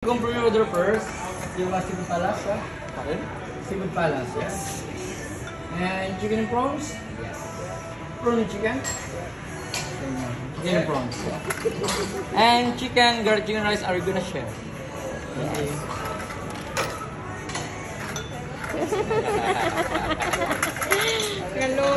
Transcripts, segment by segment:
Kung from order first, yung seafood palace, okay? Seafood palace, yes. And chicken and prawns? Yes. Prawn and chicken? Chicken and prawns. And chicken, garlic chicken rice, are you gonna share? Okay. Hello.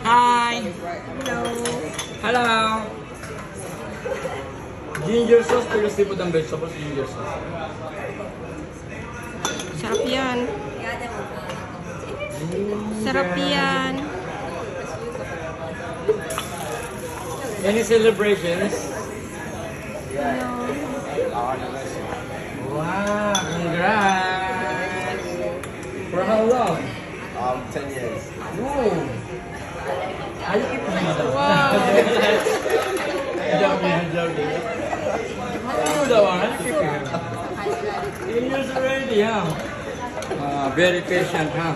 Hi! Hello. Hello! Ginger sauce, pero seafood and vegetables, ginger sauce. Sarap yan. Sarap yan. Any celebrations? Hello. Wow, congrats! For how long? 10 years. Whoa! I keep Wow. joking. Oh, the one, I keep it. 10 years already, huh? Very patient, huh?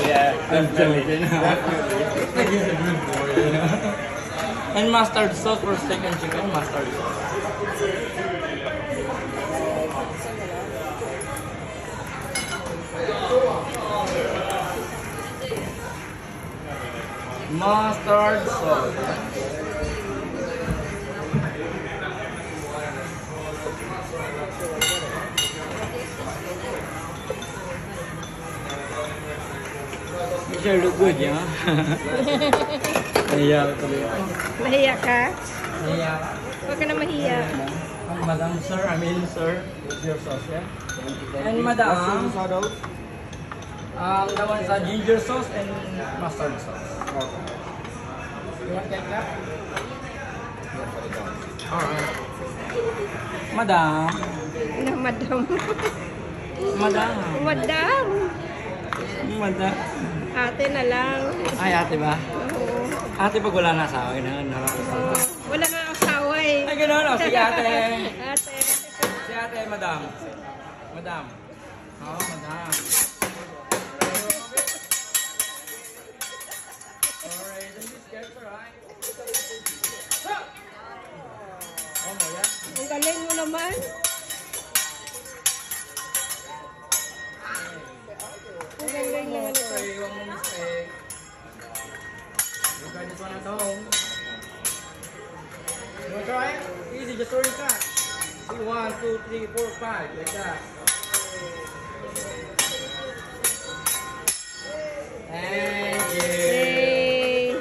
Yeah, I'm joking. Like he's a good boy, you know? And mustard sauce for steak and chicken, mustard sauce. Mustard sauce. You sure look good, yeah? Nahiya ka tuloy. Mahiya ka? Nahiya ka? Huwag ka na mahiya. Madam, sir, sir, with your sauce, yeah? And madam, that one is a ginger sauce and mustard sauce. Okay. You want ketchup? Alright. Madam. Na, madam. Madam. Madam. Madam. Ate na lang. Ay, ate ba? Oo. Ate pag wala na asawa, gano'n. Wala nga asawa eh. Ay, gano'n. O, sige ate. Ate. Si ate, madam. Madam. Oh, madam. Alright, then this gets alright. Oh, mo yan? Ang galing mo naman. Ang galing naman ito. Sorry, huwag mo mistake. You got this one at home. You wanna try it? Easy, just throw your cut. See, 1, 2, 3, 4, 5, like that. Thank you. Yay.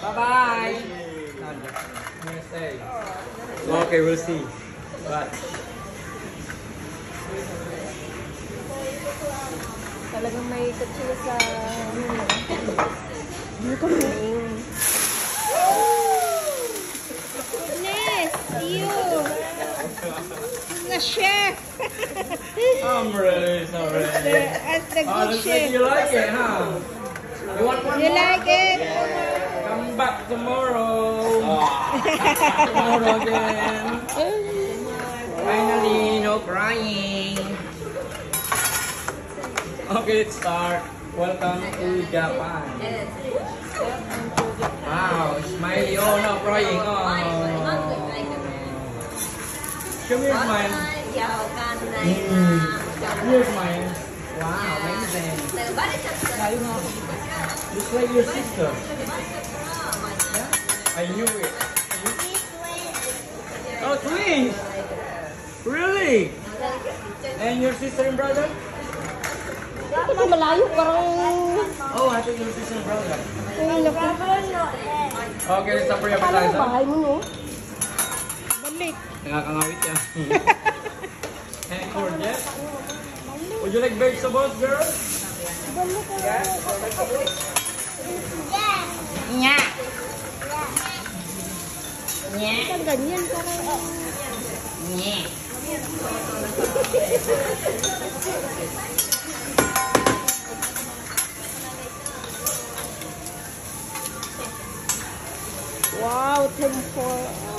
Bye-bye. I'm gonna stay. Okay, we'll see. Bye. Talagang may ikot sila sa... Ano ka mo? Goodness! You! The chef! I'm ready, so ready. As the Oh, good looks like chef. you like it, huh? You want one You more? like it? Come back tomorrow. Tomorrow again. Finally, no crying. Okay, let's start. Welcome to Japan. Wow, smiley. Oh, no crying. Oh. Show me your smile. Your smile. Wow, amazing. Just like your sister. Yeah? I knew it. Oh, twins! Really? And your sister and brother? Bakit ba malayo? Parang... Oh, I think your sister and brother. Ay, naku. Okay, let's start for your Paano ang appetizer. bahay mo, no? Balik. Nakakangawit yan. And courgette. Would you like vegetables, girl? Yes? Nya. Nya. Ang ganyan, parang... Nya. Wow, tempura.